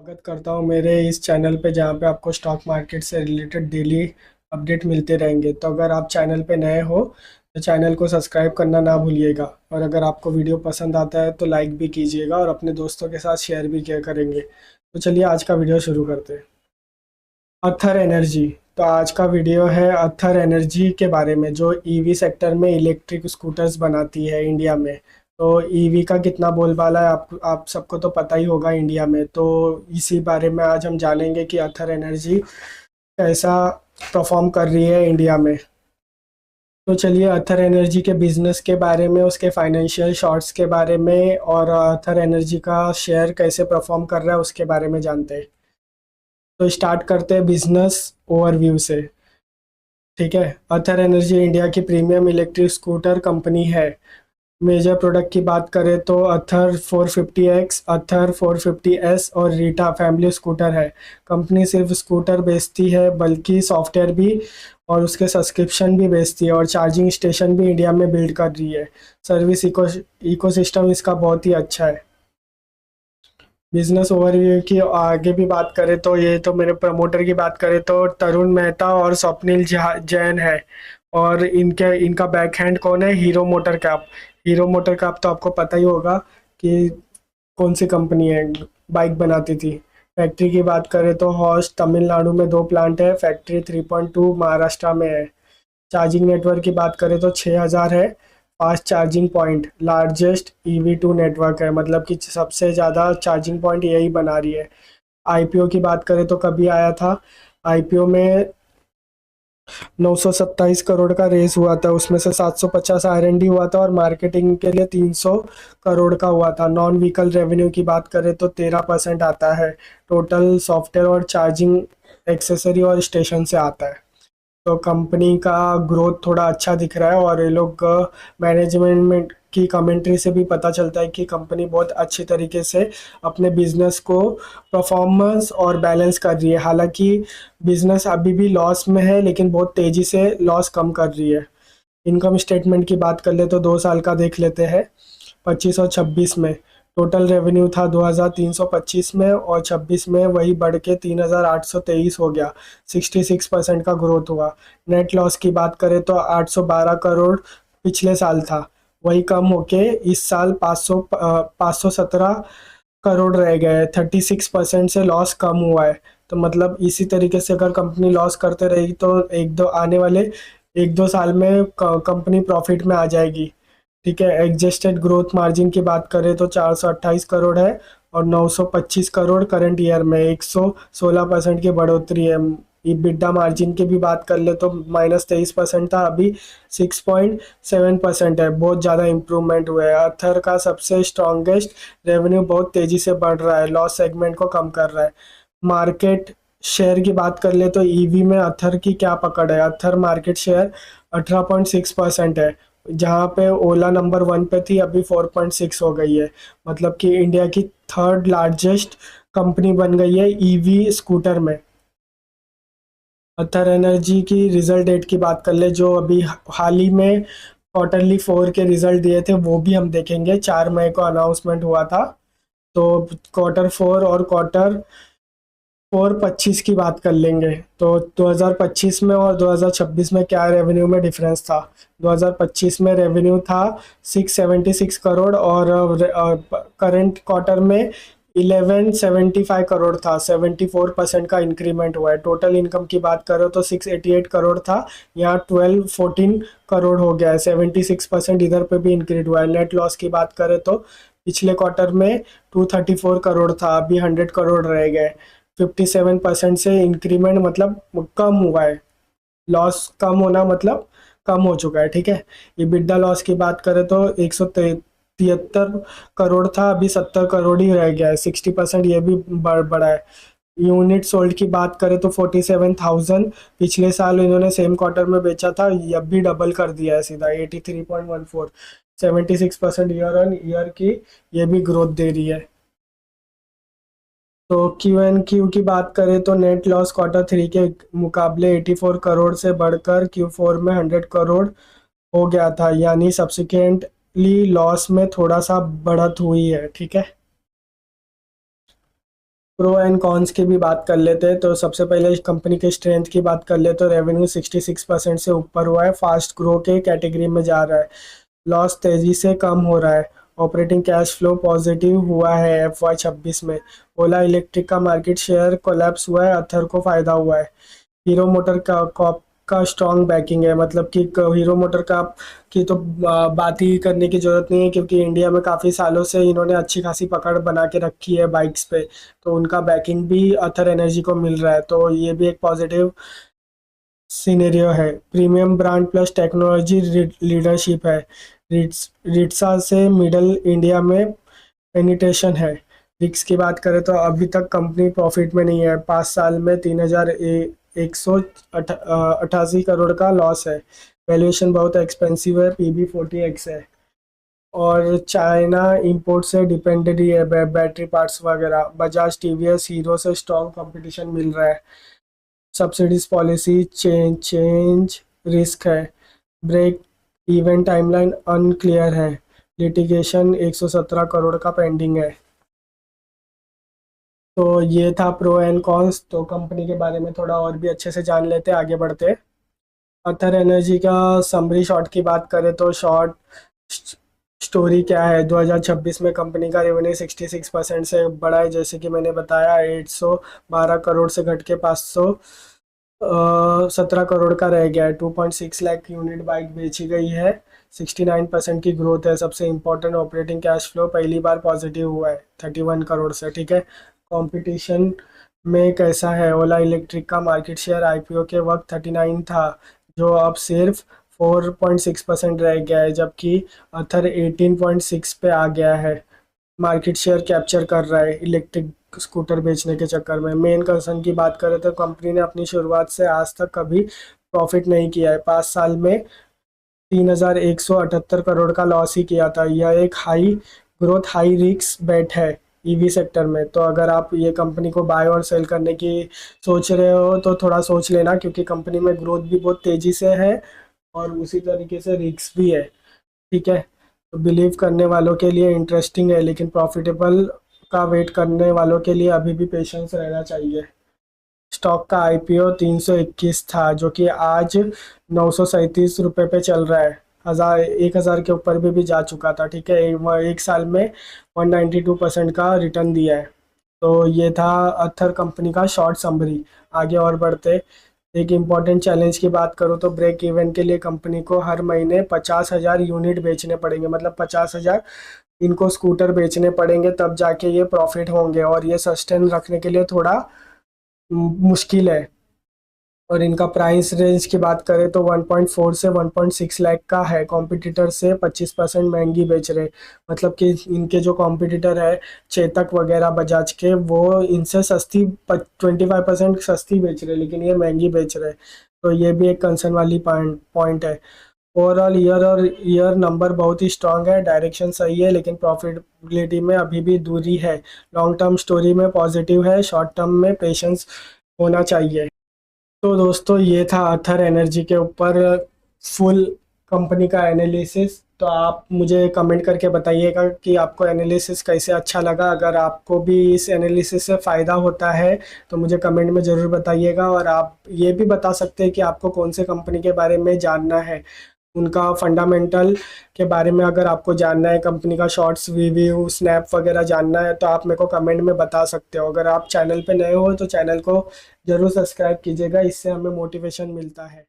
स्वागत करता हूँ मेरे इस चैनल पे जहाँ पे आपको स्टॉक मार्केट से रिलेटेड डेली अपडेट मिलते रहेंगे। तो अगर आप चैनल पे नए हो तो चैनल को सब्सक्राइब करना ना भूलिएगा, और अगर आपको वीडियो पसंद आता है तो लाइक भी कीजिएगा और अपने दोस्तों के साथ शेयर भी किया करेंगे। तो चलिए आज का वीडियो शुरू करते हैं। अथर एनर्जी। तो आज का वीडियो है अथर एनर्जी के बारे में, जो ईवी सेक्टर में इलेक्ट्रिक स्कूटर्स बनाती है इंडिया में। तो ईवी का कितना बोलबाला है आप सबको तो पता ही होगा इंडिया में। तो इसी बारे में आज हम जानेंगे कि अथर एनर्जी कैसा परफॉर्म कर रही है इंडिया में। तो चलिए अथर एनर्जी के बिजनेस के बारे में, उसके फाइनेंशियल शॉर्ट्स के बारे में और अथर एनर्जी का शेयर कैसे परफॉर्म कर रहा है उसके बारे में जानते हैं। तो स्टार्ट करते हैं बिजनेस ओवरव्यू से। ठीक है। अथर एनर्जी इंडिया की प्रीमियम इलेक्ट्रिक स्कूटर कंपनी है। मेजर प्रोडक्ट की बात करें तो अथर 450X, अथर 450S और रीटा फैमिली स्कूटर है। कंपनी सिर्फ स्कूटर बेचती है बल्कि सॉफ्टवेयर भी और उसके सब्सक्रिप्शन भी बेचती है, और चार्जिंग स्टेशन भी इंडिया में बिल्ड कर रही है। सर्विस इकोसिस्टम इसका बहुत ही अच्छा है। बिजनेस ओवरव्यू की आगे भी बात करें तो ये तो मेरे प्रमोटर की बात करें तो तरुण मेहता और स्वप्निल जैन है। और इनका बैक हैंड कौन है? Hero motor cap. Hero motor cap तो आपको पता ही होगा कि कौन सी कंपनी है, बाइक बनाती थी। फैक्ट्री की बात करें तो हॉर्स तमिलनाडु में 2 प्लांट है, फैक्ट्री 3.2 महाराष्ट्र में है। चार्जिंग नेटवर्क की बात करें तो 6000 है fast charging point. Largest EV2 network है, मतलब कि सबसे ज़्यादा चार्जिंग पॉइंट यही बना रही है। आईपीओ की बात करें तो कभी आया था? आईपीओ में 927 करोड़ का रेस हुआ था, उसमें से 750 R&D हुआ था और मार्केटिंग के लिए 300 करोड़ का हुआ था। नॉन व्हीकल रेवेन्यू की बात करें तो 13% आता है। टोटल सॉफ्टवेयर और चार्जिंग एक्सेसरी और स्टेशन से आता है। तो कंपनी का ग्रोथ थोड़ा अच्छा दिख रहा है, और ये लोग मैनेजमेंट में की कमेंट्री से भी पता चलता है कि कंपनी बहुत अच्छी तरीके से अपने बिजनेस को परफॉर्मेंस और बैलेंस कर रही है। हालांकि बिजनेस अभी भी लॉस में है, लेकिन बहुत तेज़ी से लॉस कम कर रही है। इनकम स्टेटमेंट की बात कर ले तो 2 साल का देख लेते हैं। 25 और 26 में टोटल रेवेन्यू था 2325 में, और 26 में वही बढ़ के 3823 हो गया। 66% का ग्रोथ हुआ। नेट लॉस की बात करें तो 812 करोड़ पिछले साल था, वही कम होके इस साल 517 करोड़ रह गए। 36% से लॉस कम हुआ है। तो मतलब इसी तरीके से अगर कंपनी लॉस करते रहेगी तो एक दो आने वाले 1-2 साल में कंपनी प्रॉफिट में आ जाएगी। ठीक है। एडजस्टेड ग्रोथ मार्जिन की बात करें तो 428 करोड़ है, और 925 करोड़ करंट ईयर में 116% की बढ़ोतरी है। EBITDA मार्जिन की भी बात कर ले तो -23% था, अभी 6.7% है। बहुत ज़्यादा इम्प्रूवमेंट हुआ है। अथर का सबसे स्ट्रॉन्गेस्ट रेवेन्यू बहुत तेज़ी से बढ़ रहा है, लॉस सेगमेंट को कम कर रहा है। मार्केट शेयर की बात कर ले तो ईवी में अथर की क्या पकड़ है? अथर मार्केट शेयर 18.6% है, जहाँ पे ओला नंबर 1 पे थी, अभी 4.6 हो गई है। मतलब कि इंडिया की थर्ड लार्जेस्ट कंपनी बन गई है ईवी स्कूटर में। अथर एनर्जी की रिजल्ट डेट की बात कर ले, जो अभी हाल ही में Q4 के रिजल्ट दिए थे वो भी हम देखेंगे। 4 मई को अनाउंसमेंट हुआ था। तो Q4 और Q4 25 की बात कर लेंगे। तो 2025 में और 2026 में क्या रेवेन्यू में डिफरेंस था? 2025 में रेवेन्यू था 676 करोड़, और करंट क्वार्टर में 1175 करोड़ था। 74% का इंक्रीमेंट हुआ है। टोटल इनकम की बात करो तो 688 करोड़ था, यहाँ 1214 करोड़ हो गया है। 76% इधर पे भी इंक्रीज हुआ है। नेट लॉस की बात करें तो पिछले क्वार्टर में 234 करोड़ था, अभी 100 करोड़ रह गए। 57% से इंक्रीमेंट, मतलब कम हुआ है। लॉस कम होना मतलब कम हो चुका है। ठीक है। EBITDA लॉस की बात करें तो 173 करोड़ था, अभी 70 करोड़ ही रह गया है। 60% ये भी बढ़ा है। यूनिट सोल्ड की बात करें तो 47,000 पिछले साल इन्होंने सेम क्वार्टर में बेचा था, ये अभी डबल कर दिया है सीधा 83.14। 76% ईयर ऑन ईयर की ये भी ग्रोथ दे रही है। तो Q&Q की बात करें तो नेट लॉस Q3 के मुकाबले 84 करोड़ से बढ़कर Q4 में 100 करोड़ हो गया था, यानी सब्सिक्वेंटली लॉस में थोड़ा सा बढ़त हुई है। ठीक है। प्रो एंड कॉन्स की भी बात कर लेते हैं। तो सबसे पहले इस कंपनी के स्ट्रेंथ की बात कर ले तो रेवेन्यू 66% से ऊपर हुआ है, फास्ट ग्रो के कैटेगरी में जा रहा है, लॉस तेजी से कम हो रहा है, ऑपरेटिंग कैश फ्लो पॉजिटिव हुआ है FY 26 में। ओला इलेक्ट्रिक का मार्केट शेयर कोलैप्स हुआ है, अथर को फायदा हुआ है। हीरो मोटर का कॉप का स्ट्रॉन्ग बैकिंग है, मतलब कि हीरो मोटर का की तो बात ही करने की जरूरत नहीं है, क्योंकि इंडिया में काफ़ी सालों से इन्होंने अच्छी खासी पकड़ बना के रखी है बाइक्स पे। तो उनका बैकिंग भी अथर एनर्जी को मिल रहा है, तो ये भी एक पॉजिटिव सिनेरियो है। Premium brand plus technology leadership है। रिट्सा से मिडल इंडिया में पेनिट्रेशन है। रिक्स की बात करें तो अभी तक कंपनी प्रॉफिट में नहीं है, 5 साल में 3188 करोड़ का लॉस है। वैल्यूएशन बहुत एक्सपेंसिव है, PB 40x है। और चाइना इंपोर्ट से डिपेंडेड ही है, बैटरी पार्ट्स वगैरह। बजाज TVS हीरो से स्ट्रॉन्ग कंपटीशन मिल रहा है। सब्सिडीज पॉलिसी चेंज रिस्क है। ब्रेक इवेंट टाइमलाइन अनक्लियर है। लिटिगेशन 117 करोड़ का पेंडिंग है। तो ये था प्रो एंड कॉन्स। तो कंपनी के बारे में थोड़ा और भी अच्छे से जान लेते हैं, आगे बढ़ते। अथर एनर्जी का समरी शॉर्ट की बात करें तो शॉर्ट स्टोरी क्या है, 2026 में कंपनी का रेवेन्यू 66% से बढ़ा है, जैसे कि मैंने बताया 812 करोड़ से घट के 517 करोड़ का रह गया है। 2.6 लाख यूनिट बाइक बेची गई है, 69% की ग्रोथ है। सबसे इम्पोर्टेंट ऑपरेटिंग कैश फ्लो पहली बार पॉजिटिव हुआ है 31 करोड़ से, ठीक है। कंपटीशन में कैसा है, ओला इलेक्ट्रिक का मार्केट शेयर IPO के वक्त 39 था, जो अब सिर्फ 4.6% रह गया है, जबकि अथर 18.6 पे आ गया है। मार्केट शेयर कैप्चर कर रहा है इलेक्ट्रिक स्कूटर बेचने के चक्कर में। मेन कंसर्न की बात करें तो कंपनी ने अपनी शुरुआत से आज तक कभी प्रॉफिट नहीं किया है, 5 साल में 3178 करोड़ का लॉस ही किया था। यह एक हाई ग्रोथ हाई रिस्क बेट है EV सेक्टर में। तो अगर आप ये कंपनी को बाय और सेल करने की सोच रहे हो तो थोड़ा सोच लेना, क्योंकि कंपनी में ग्रोथ भी बहुत तेज़ी से है और उसी तरीके से रिस्क भी है, ठीक है। तो बिलीव करने वालों के लिए इंटरेस्टिंग है, लेकिन प्रॉफिटेबल का वेट करने वालों के लिए अभी भी पेशेंस रहना चाहिए। स्टॉक का IPO 321 था, जो कि आज 937 रुपये पे चल रहा है। 1000 के ऊपर भी जा चुका था, ठीक है। एक साल में 192% का रिटर्न दिया है। तो ये था अथर कंपनी का शॉर्ट समरी। आगे और बढ़ते, एक इम्पॉर्टेंट चैलेंज की बात करूँ तो ब्रेक इवन के लिए कंपनी को हर महीने 50,000 यूनिट बेचने पड़ेंगे, मतलब 50,000 इनको स्कूटर बेचने पड़ेंगे, तब जाके ये प्रॉफिट होंगे। और ये सस्टेन रखने के लिए थोड़ा मुश्किल है। और इनका प्राइस रेंज की बात करें तो 1.4 से 1.6 लाख का है। कॉम्पिटिटर से 25% महंगी बेच रहे, मतलब कि इनके जो कॉम्पिटिटर है चेतक वगैरह बजाज के, वो इनसे सस्ती 25% सस्ती बेच रहे, लेकिन ये महंगी बेच रहे। तो ये भी एक कंसर्न वाली पॉइंट है। ओवरऑल ईयर और ईयर नंबर बहुत ही स्ट्रांग है, डायरेक्शन सही है, लेकिन प्रॉफिटेबिलिटी में अभी भी दूरी है। लॉन्ग टर्म स्टोरी में पॉजिटिव है, शॉर्ट टर्म में पेशेंस होना चाहिए। तो दोस्तों ये था अथर एनर्जी के ऊपर फुल कंपनी का एनालिसिस। तो आप मुझे कमेंट करके बताइएगा कि आपको एनालिसिस कैसे अच्छा लगा। अगर आपको भी इस एनालिसिस से फ़ायदा होता है तो मुझे कमेंट में ज़रूर बताइएगा। और आप ये भी बता सकते हैं कि आपको कौन से कंपनी के बारे में जानना है, उनका फंडामेंटल के बारे में अगर आपको जानना है, कंपनी का शॉर्ट्स रिव्यू स्नैप वगैरह जानना है, तो आप मेरे को कमेंट में बता सकते हो। अगर आप चैनल पे नए हो तो चैनल को ज़रूर सब्सक्राइब कीजिएगा, इससे हमें मोटिवेशन मिलता है।